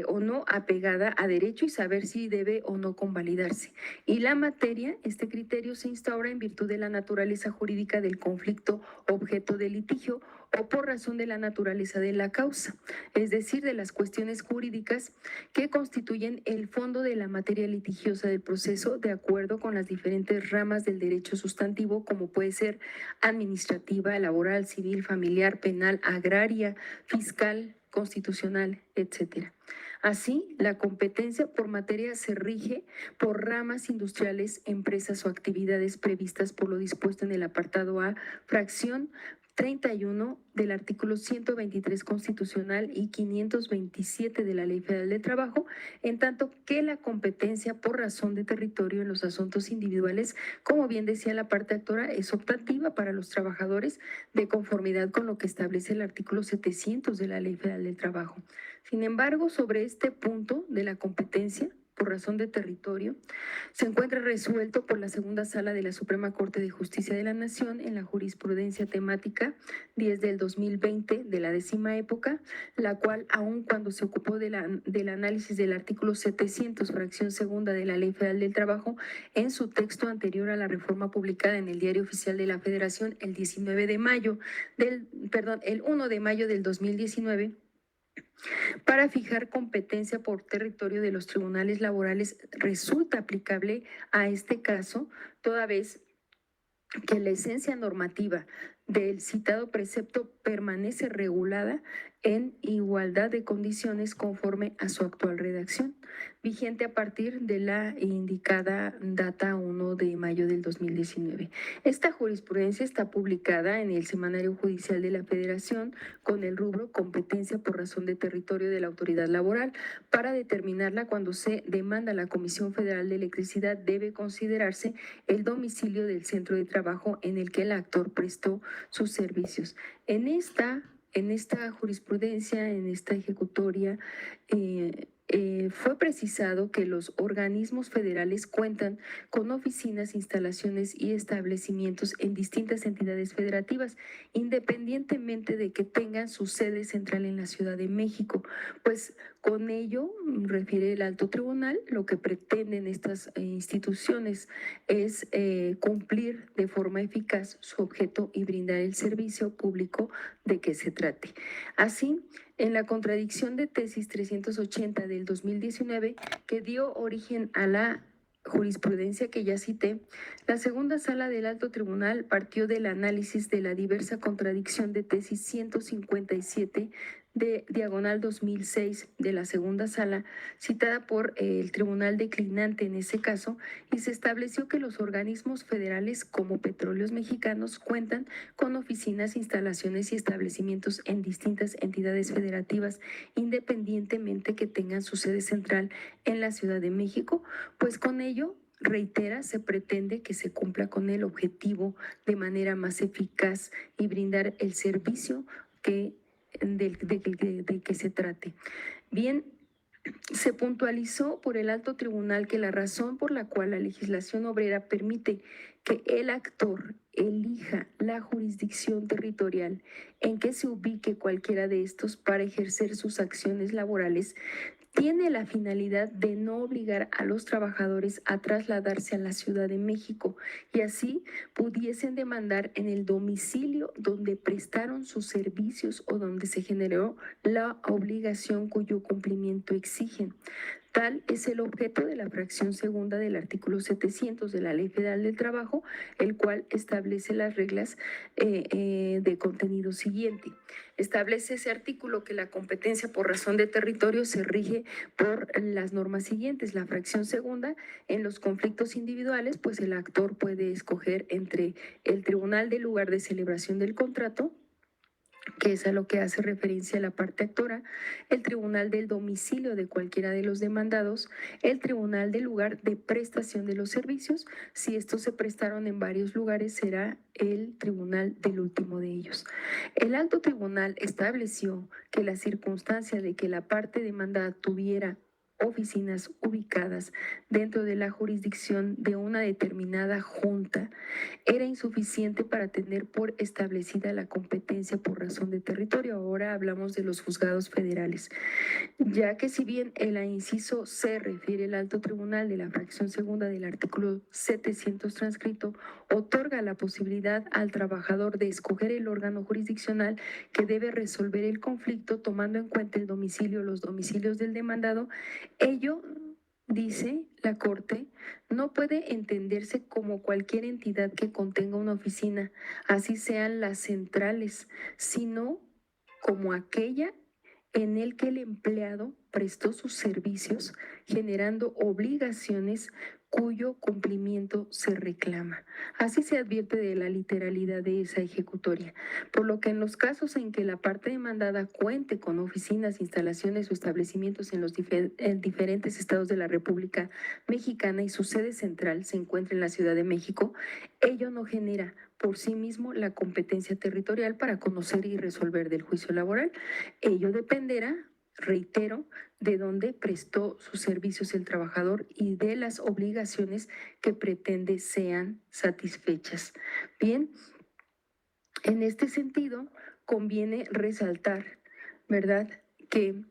o no apegada a derecho y saber si debe o no convalidarse. Y la materia, este criterio se instaura en virtud de la naturaleza jurídica del conflicto objeto de litigio o por razón de la naturaleza de la causa, es decir, de las cuestiones jurídicas que constituyen el fondo de la materia litigiosa del proceso de acuerdo con las diferentes ramas del derecho sustantivo, como puede ser administrativa, laboral, civil, familiar, penal, agraria, fiscal, constitucional, etcétera. Así, la competencia por materia se rige por ramas industriales, empresas o actividades previstas por lo dispuesto en el apartado A, fracción 31 del artículo 123 constitucional y 527 de la Ley Federal del Trabajo, en tanto que la competencia por razón de territorio en los asuntos individuales, como bien decía la parte actora, es optativa para los trabajadores de conformidad con lo que establece el artículo 700 de la Ley Federal del Trabajo. Sin embargo, sobre este punto de la competencia por razón de territorio, se encuentra resuelto por la segunda sala de la Suprema Corte de Justicia de la Nación en la jurisprudencia temática 10 del 2020 de la 10ª época, la cual, aun cuando se ocupó del análisis del artículo 700, fracción segunda de la Ley Federal del Trabajo, en su texto anterior a la reforma publicada en el Diario Oficial de la Federación el 1 de mayo del 2019, para fijar competencia por territorio de los tribunales laborales, resulta aplicable a este caso, toda vez que la esencia normativa del citado precepto permanece regulada en igualdad de condiciones conforme a su actual redacción, vigente a partir de la indicada data 1 de mayo del 2019. Esta jurisprudencia está publicada en el Semanario Judicial de la Federación con el rubro competencia por razón de territorio de la autoridad laboral. Para determinarla, cuando se demanda a la Comisión Federal de Electricidad, debe considerarse el domicilio del centro de trabajo en el que el actor prestó sus servicios. En esta jurisprudencia, en esta ejecutoria, fue precisado que los organismos federales cuentan con oficinas, instalaciones y establecimientos en distintas entidades federativas, independientemente de que tengan su sede central en la Ciudad de México. Pues con ello, refiere el Alto Tribunal, lo que pretenden estas instituciones es cumplir de forma eficaz su objeto y brindar el servicio público de que se trate. Así, en la contradicción de tesis 380 del 2019, que dio origen a la jurisprudencia que ya cité, la segunda sala del Alto Tribunal partió del análisis de la diversa contradicción de tesis 157 de diagonal 2006 de la segunda sala, citada por el tribunal declinante en ese caso, y se estableció que los organismos federales como Petróleos Mexicanos cuentan con oficinas, instalaciones y establecimientos en distintas entidades federativas, independientemente que tengan su sede central en la Ciudad de México, pues con ello, reitera, se pretende que se cumpla con el objetivo de manera más eficaz y brindar el servicio de que se trate. Bien, se puntualizó por el Alto Tribunal que la razón por la cual la legislación obrera permite que el actor elija la jurisdicción territorial en que se ubique cualquiera de estos para ejercer sus acciones laborales tiene la finalidad de no obligar a los trabajadores a trasladarse a la Ciudad de México y así pudiesen demandar en el domicilio donde prestaron sus servicios o donde se generó la obligación cuyo cumplimiento exigen. Tal es el objeto de la fracción segunda del artículo 700 de la Ley Federal del Trabajo, el cual establece las reglas de contenido siguiente. Establece ese artículo que la competencia por razón de territorio se rige por las normas siguientes. La fracción segunda, en los conflictos individuales, pues el actor puede escoger entre el tribunal del lugar de celebración del contrato, que es a lo que hace referencia la parte actora, el tribunal del domicilio de cualquiera de los demandados, el tribunal del lugar de prestación de los servicios. Si estos se prestaron en varios lugares, será el tribunal del último de ellos. El Alto Tribunal estableció que la circunstancia de que la parte demandada tuviera oficinas ubicadas dentro de la jurisdicción de una determinada junta era insuficiente para tener por establecida la competencia por razón de territorio. Ahora hablamos de los juzgados federales, ya que si bien el inciso C refiere al alto tribunal de la fracción segunda del artículo 700 transcrito, otorga la posibilidad al trabajador de escoger el órgano jurisdiccional que debe resolver el conflicto tomando en cuenta el domicilio, los domicilios del demandado. Ello, dice la Corte, no puede entenderse como cualquier entidad que contenga una oficina, así sean las centrales, sino como aquella en el que el empleado prestó sus servicios, generando obligaciones cuyo cumplimiento se reclama. Así se advierte de la literalidad de esa ejecutoria, por lo que en los casos en que la parte demandada cuente con oficinas, instalaciones o establecimientos en los diferentes estados de la República Mexicana y su sede central se encuentra en la Ciudad de México, ello no genera por sí mismo la competencia territorial para conocer y resolver del juicio laboral. Ello dependerá, reitero, de dónde prestó sus servicios el trabajador y de las obligaciones que pretende sean satisfechas. Bien, en este sentido, conviene resaltar, ¿verdad?, que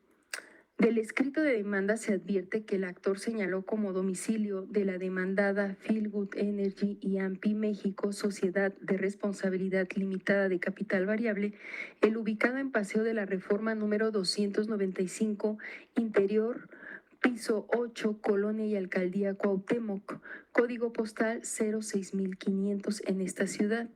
del escrito de demanda se advierte que el actor señaló como domicilio de la demandada Feelgood Energy y AMPI México, Sociedad de Responsabilidad Limitada de Capital Variable, el ubicado en Paseo de la Reforma número 295, Interior, piso 8, Colonia y Alcaldía Cuauhtémoc, código postal 06500 en esta ciudad,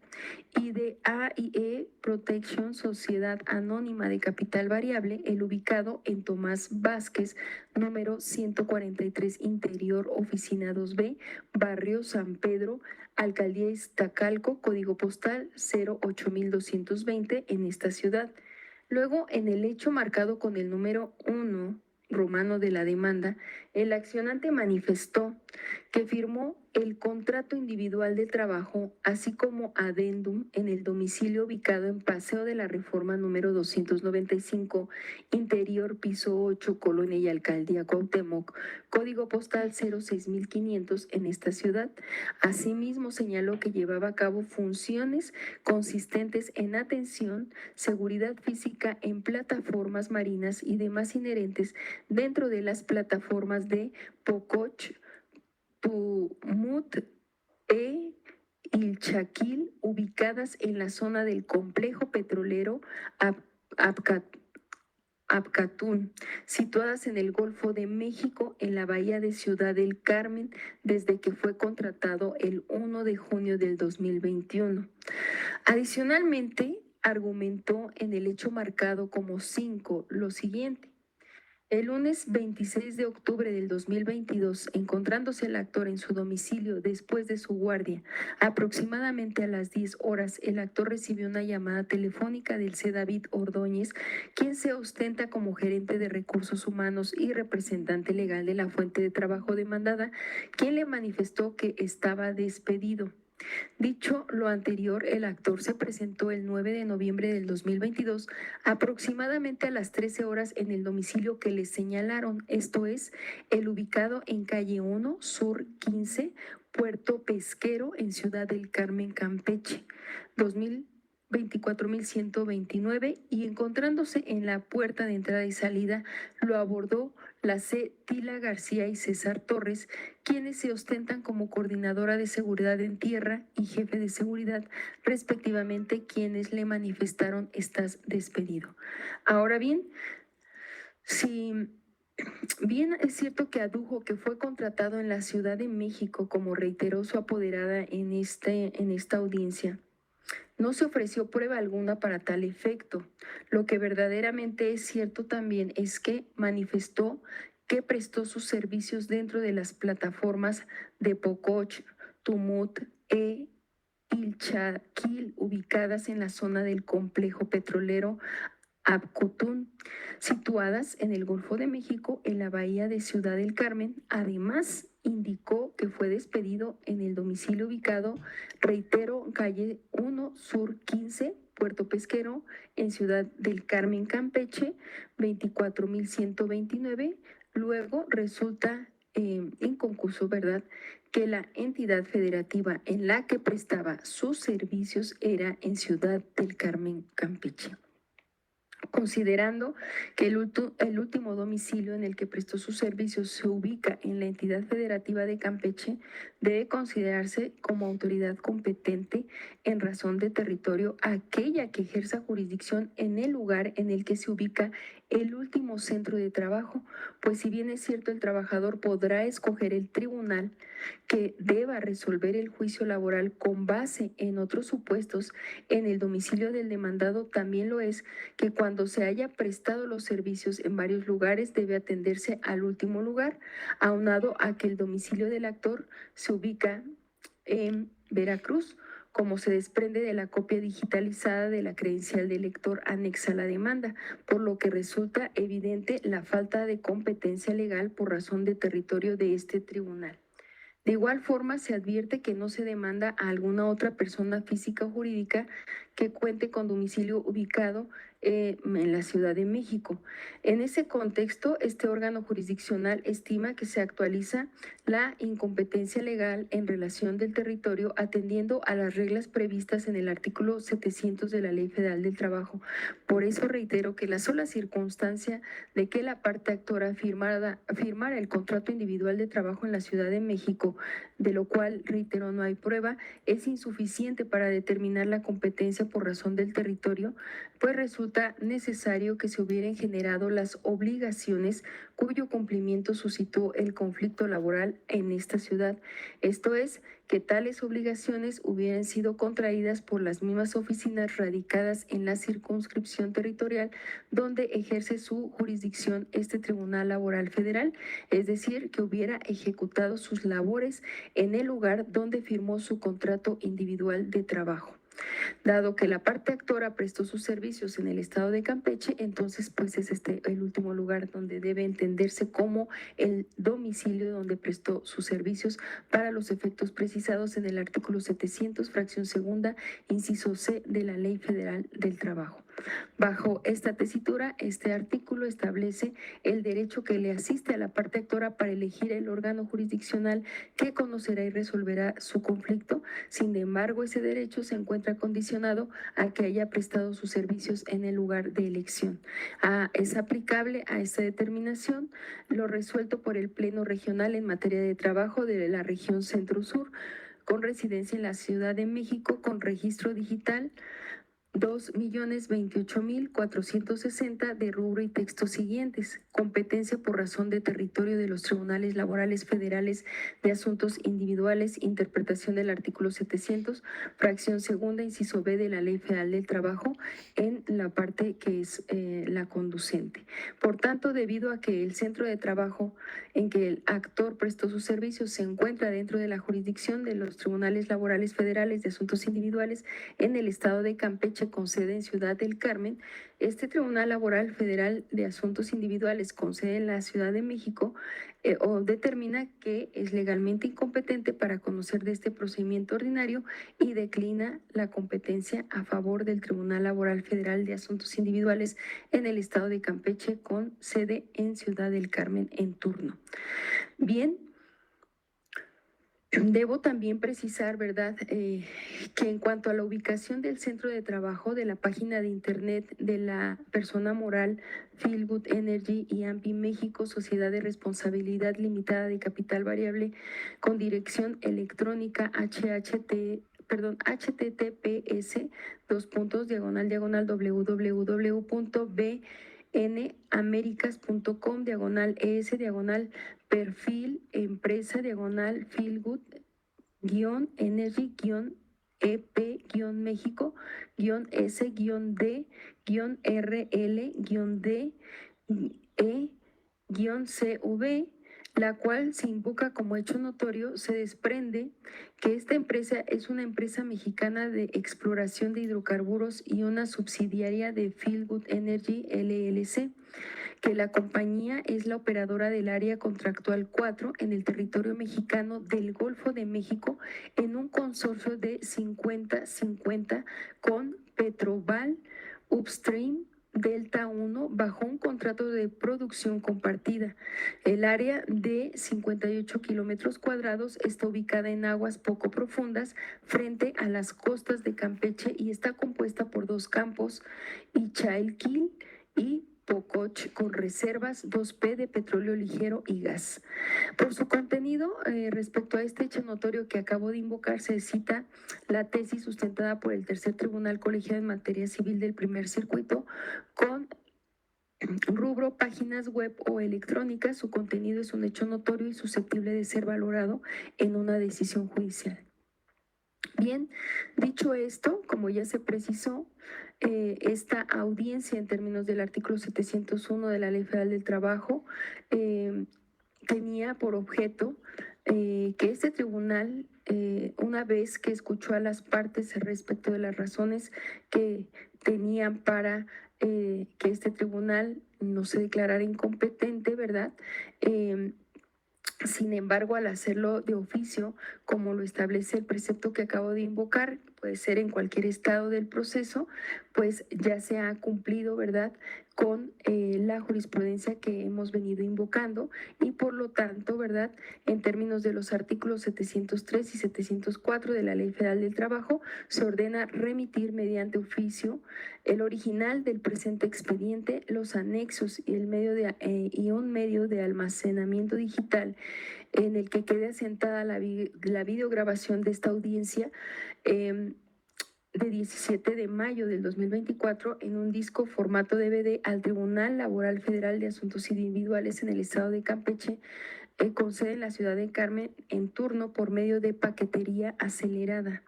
y de AIE Protection, Sociedad Anónima de Capital Variable, el ubicado en Tomás Vázquez, número 143, Interior, Oficina 2B, Barrio San Pedro, Alcaldía Iztacalco, código postal 08220 en esta ciudad. Luego, en el hecho marcado con el número 1 romano de la demanda, el accionante manifestó que firmó el contrato individual de trabajo, así como adendum en el domicilio ubicado en Paseo de la Reforma número 295, Interior, piso 8, Colonia y Alcaldía Cuauhtémoc, código postal 06500 en esta ciudad. Asimismo, señaló que llevaba a cabo funciones consistentes en atención, seguridad física en plataformas marinas y demás inherentes dentro de las plataformas de Pococh, Tumut e Ilchaquil, ubicadas en la zona del complejo petrolero Apcatún, situadas en el Golfo de México, en la bahía de Ciudad del Carmen, desde que fue contratado el 1 de junio del 2021. Adicionalmente, argumentó en el hecho marcado como 5 lo siguiente. El lunes 26 de octubre del 2022, encontrándose el actor en su domicilio después de su guardia, aproximadamente a las 10 horas, el actor recibió una llamada telefónica del C. David Ordóñez, quien se ostenta como gerente de recursos humanos y representante legal de la fuente de trabajo demandada, quien le manifestó que estaba despedido. Dicho lo anterior, el actor se presentó el 9 de noviembre del 2022 aproximadamente a las 13 horas en el domicilio que le señalaron, esto es, el ubicado en calle 1, Sur 15, Puerto Pesquero, en Ciudad del Carmen, Campeche, 24.129, y encontrándose en la puerta de entrada y salida, lo abordó la C. Tila García y César Torres, quienes se ostentan como coordinadora de seguridad en tierra y jefe de seguridad, respectivamente, quienes le manifestaron estás despedido. Ahora bien, si bien es cierto que adujo que fue contratado en la Ciudad de México, como reiteró su apoderada en esta audiencia, no se ofreció prueba alguna para tal efecto. Lo que verdaderamente es cierto también es que manifestó que prestó sus servicios dentro de las plataformas de Pococh, Tumut e Ilchaquil, ubicadas en la zona del complejo petrolero Apcutún, situadas en el Golfo de México, en la bahía de Ciudad del Carmen. Además, indicó que fue despedido en el domicilio ubicado, reitero, calle 1, Sur 15, Puerto Pesquero, en Ciudad del Carmen, Campeche, 24.129, Luego resulta inconcluso, ¿verdad?, que la entidad federativa en la que prestaba sus servicios era en Ciudad del Carmen, Campeche. Considerando que el último domicilio en el que prestó sus servicios se ubica en la entidad federativa de Campeche, debe considerarse como autoridad competente en razón de territorio aquella que ejerza jurisdicción en el lugar en el que se ubica el último centro de trabajo, pues si bien es cierto el trabajador podrá escoger el tribunal que deba resolver el juicio laboral con base en otros supuestos, en el domicilio del demandado también lo es que cuando se haya prestado los servicios en varios lugares debe atenderse al último lugar, aunado a que el domicilio del actor se ubica en Veracruz, como se desprende de la copia digitalizada de la credencial del lector anexa a la demanda, por lo que resulta evidente la falta de competencia legal por razón de territorio de este tribunal. De igual forma, se advierte que no se demanda a alguna otra persona física o jurídica que cuente con domicilio ubicado en la Ciudad de México. En ese contexto, este órgano jurisdiccional estima que se actualiza la incompetencia legal en relación del territorio atendiendo a las reglas previstas en el artículo 700 de la Ley Federal del Trabajo. Por eso reitero que la sola circunstancia de que la parte actora firmara el contrato individual de trabajo en la Ciudad de México, de lo cual, reitero, no hay prueba, es insuficiente para determinar la competencia por razón del territorio, pues resulta necesario que se hubieran generado las obligaciones cuyo cumplimiento suscitó el conflicto laboral en esta ciudad. Esto es, que tales obligaciones hubieran sido contraídas por las mismas oficinas radicadas en la circunscripción territorial donde ejerce su jurisdicción este Tribunal Laboral Federal, es decir, que hubiera ejecutado sus labores en el lugar donde firmó su contrato individual de trabajo. Dado que la parte actora prestó sus servicios en el estado de Campeche, entonces pues es este el último lugar donde debe entenderse como el domicilio donde prestó sus servicios para los efectos precisados en el artículo 700, fracción segunda, inciso C de la Ley Federal del Trabajo. Bajo esta tesitura, este artículo establece el derecho que le asiste a la parte actora para elegir el órgano jurisdiccional que conocerá y resolverá su conflicto. Sin embargo, ese derecho se encuentra condicionado a que haya prestado sus servicios en el lugar de elección. Es aplicable a esta determinación lo resuelto por el Pleno Regional en materia de trabajo de la región Centro-Sur, con residencia en la Ciudad de México, con registro digital 2.028.460 de rubro y texto siguientes. Competencia por razón de territorio de los tribunales laborales federales de asuntos individuales. Interpretación del artículo 700, fracción segunda, inciso B de la Ley Federal del Trabajo en la parte que es la conducente. Por tanto, debido a que el centro de trabajo en que el actor prestó sus servicios se encuentra dentro de la jurisdicción de los tribunales laborales federales de asuntos individuales en el estado de Campeche, con sede en Ciudad del Carmen, este Tribunal Laboral Federal de Asuntos Individuales con sede en la Ciudad de México determina que es legalmente incompetente para conocer de este procedimiento ordinario y declina la competencia a favor del Tribunal Laboral Federal de Asuntos Individuales en el estado de Campeche con sede en Ciudad del Carmen en turno. Bien. Debo también precisar, ¿verdad?, que en cuanto a la ubicación del centro de trabajo de la página de internet de la persona moral Feel Good Energy y AMPI México, Sociedad de Responsabilidad Limitada de Capital Variable, con dirección electrónica https://www.bnamericas.com/es/ empresa feelgood energy EP-México S-D RL-D E-CV, la cual se invoca como hecho notorio. Se desprende que esta empresa es una empresa mexicana de exploración de hidrocarburos y una subsidiaria de Feel Good Energy LLC, que la compañía es la operadora del área contractual 4 en el territorio mexicano del Golfo de México en un consorcio de 50-50 con Petroval Upstream Delta 1 bajo un contrato de producción compartida. El área de 58 kilómetros cuadrados está ubicada en aguas poco profundas frente a las costas de Campeche y está compuesta por 2 campos, Ixailquil y Pococh, con reservas 2P de petróleo ligero y gas. Por su contenido, respecto a este hecho notorio que acabo de invocar, se cita la tesis sustentada por el Tercer Tribunal Colegiado en Materia Civil del Primer Circuito con rubro páginas web o electrónicas. Su contenido es un hecho notorio y susceptible de ser valorado en una decisión judicial. Bien, dicho esto, como ya se precisó, esta audiencia en términos del artículo 701 de la Ley Federal del Trabajo tenía por objeto que este tribunal, una vez que escuchó a las partes respecto de las razones que tenían para que este tribunal no se declarara incompetente, ¿verdad? Sin embargo, al hacerlo de oficio, como lo establece el precepto que acabo de invocar, puede ser en cualquier estado del proceso, pues ya se ha cumplido, ¿verdad?, con la jurisprudencia que hemos venido invocando y por lo tanto, ¿verdad?, en términos de los artículos 703 y 704 de la Ley Federal del Trabajo, se ordena remitir mediante oficio el original del presente expediente, los anexos y un medio de almacenamiento digital en el que quede asentada la videograbación de esta audiencia de 17 de mayo del 2024 en un disco formato DVD al Tribunal Laboral Federal de Asuntos Individuales en el estado de Campeche, con sede en la ciudad de Carmen, en turno por medio de paquetería acelerada.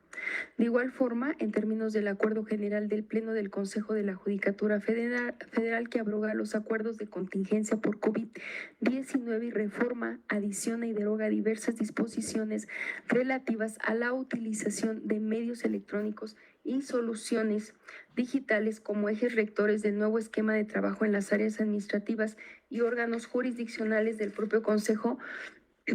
De igual forma, en términos del Acuerdo General del Pleno del Consejo de la Judicatura Federal que abroga los acuerdos de contingencia por COVID-19 y reforma, adiciona y deroga diversas disposiciones relativas a la utilización de medios electrónicos y soluciones digitales como ejes rectores del nuevo esquema de trabajo en las áreas administrativas y órganos jurisdiccionales del propio Consejo,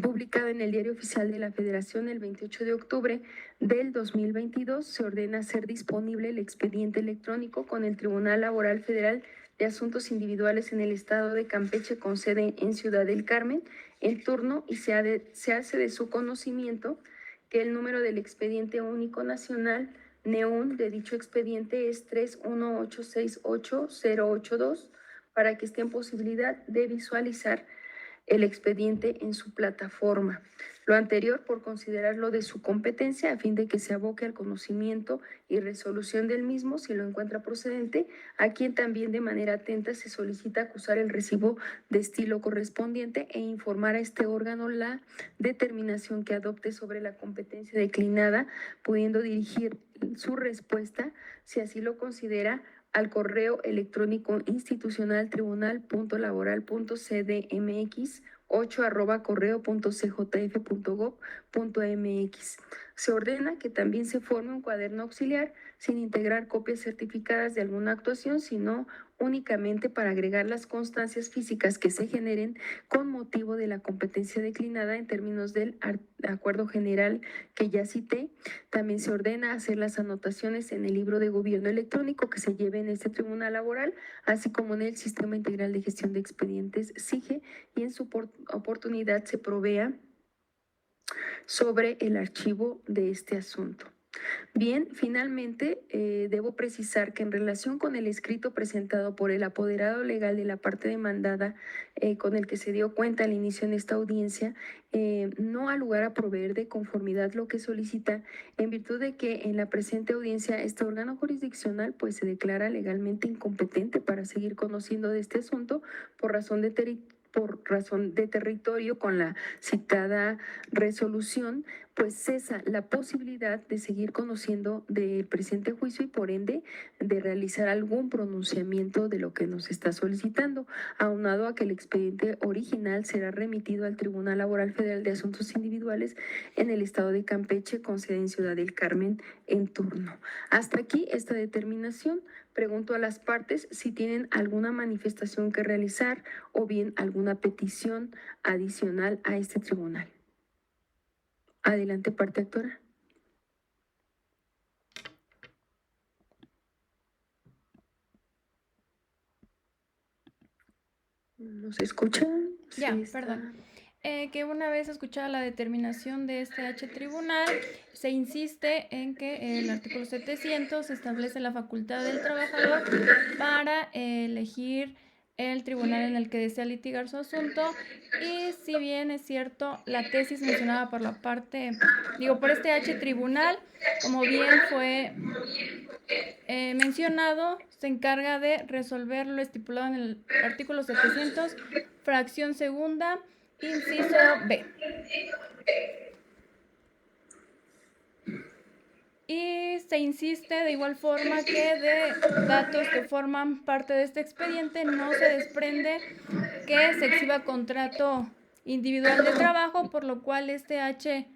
publicado en el Diario Oficial de la Federación el 28 de octubre del 2022, se ordena hacer disponible el expediente electrónico con el Tribunal Laboral Federal de Asuntos Individuales en el estado de Campeche, con sede en Ciudad del Carmen, en turno, y se hace de su conocimiento que el número del expediente único nacional NEUN de dicho expediente es 318688082, para que esté en posibilidad de visualizar el expediente en su plataforma. Lo anterior por considerarlo de su competencia a fin de que se aboque al conocimiento y resolución del mismo, si lo encuentra procedente, a quien también de manera atenta se solicita acusar el recibo de estilo correspondiente e informar a este órgano la determinación que adopte sobre la competencia declinada, pudiendo dirigir su respuesta, si así lo considera, al correo electrónico institucional tribunal.laboral.cdmx8@correo.cjf.gov.mx. Se ordena que también se forme un cuaderno auxiliar sin integrar copias certificadas de alguna actuación, sino únicamente para agregar las constancias físicas que se generen con motivo de la competencia declinada en términos del acuerdo general que ya cité. También se ordena hacer las anotaciones en el libro de gobierno electrónico que se lleve en este tribunal laboral, así como en el Sistema Integral de Gestión de Expedientes SIGE, y en su oportunidad se provea sobre el archivo de este asunto. Bien, finalmente debo precisar que en relación con el escrito presentado por el apoderado legal de la parte demandada, con el que se dio cuenta al inicio en esta audiencia, no ha lugar a proveer de conformidad lo que solicita, en virtud de que en la presente audiencia este órgano jurisdiccional pues se declara legalmente incompetente para seguir conociendo de este asunto por razón de territorio. Con la citada resolución, pues cesa la posibilidad de seguir conociendo del presente juicio y por ende de realizar algún pronunciamiento de lo que nos está solicitando, aunado a que el expediente original será remitido al Tribunal Laboral Federal de Asuntos Individuales en el estado de Campeche, con sede en Ciudad del Carmen, en turno. Hasta aquí esta determinación. Pregunto a las partes si tienen alguna manifestación que realizar o bien alguna petición adicional a este tribunal. Adelante, parte actora. ¿Nos escuchan? Ya, Sí, está. perdón. Que una vez escuchada la determinación de este H tribunal, se insiste en que el artículo 700 establece la facultad del trabajador para elegir el tribunal en el que desea litigar su asunto, y si bien es cierto, la tesis mencionada por la parte, por este H tribunal, como bien fue mencionado, se encarga de resolver lo estipulado en el artículo 700, fracción segunda, inciso B. Y se insiste de igual forma que de datos que forman parte de este expediente no se desprende que se exhiba contrato individual de trabajo, por lo cual este H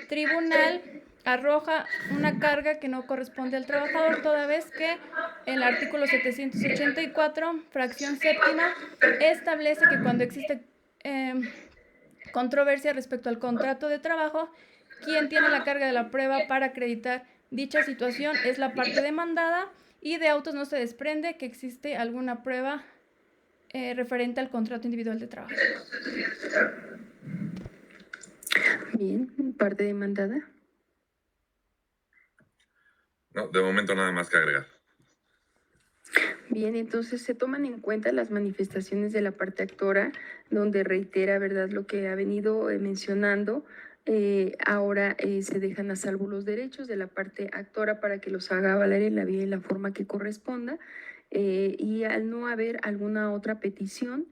tribunal arroja una carga que no corresponde al trabajador, toda vez que el artículo 784, fracción séptima, establece que cuando existe controversia respecto al contrato de trabajo, quien tiene la carga de la prueba para acreditar dicha situación es la parte demandada, y de autos no se desprende que existe alguna prueba referente al contrato individual de trabajo. Bien, parte demandada. No, de momento nada más que agregar. Bien, entonces se toman en cuenta las manifestaciones de la parte actora, donde reitera, ¿verdad?, lo que ha venido mencionando. Ahora se dejan a salvo los derechos de la parte actora para que los haga valer en la vía y la forma que corresponda. Y al no haber alguna otra petición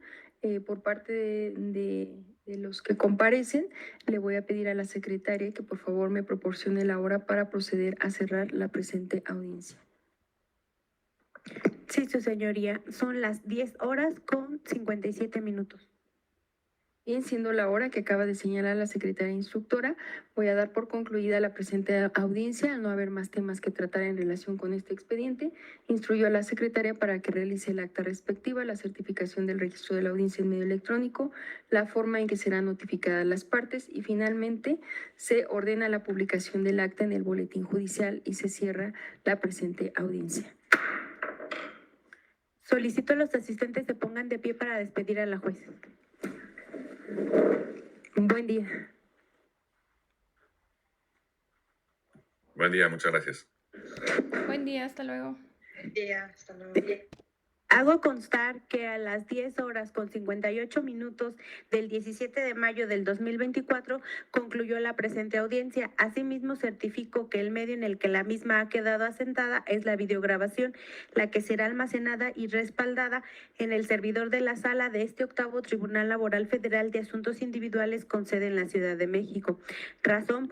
por parte de los que comparecen, le voy a pedir a la secretaria que por favor me proporcione la hora para proceder a cerrar la presente audiencia. Sí, su señoría, son las 10:57. Bien, siendo la hora que acaba de señalar la secretaria instructora, voy a dar por concluida la presente audiencia. Al no haber más temas que tratar en relación con este expediente, instruyo a la secretaria para que realice el acta respectiva, la certificación del registro de la audiencia en medio electrónico, la forma en que serán notificadas las partes y finalmente se ordena la publicación del acta en el boletín judicial y se cierra la presente audiencia. Solicito a los asistentes se pongan de pie para despedir a la juez. Un buen día. Buen día, muchas gracias. Buen día, hasta luego. Ya, hasta luego. Hago constar que a las 10:58 del 17 de mayo del 2024 concluyó la presente audiencia. Asimismo, certifico que el medio en el que la misma ha quedado asentada es la videograbación, la que será almacenada y respaldada en el servidor de la sala de este 8º Tribunal Laboral Federal de Asuntos Individuales con sede en la Ciudad de México. Razón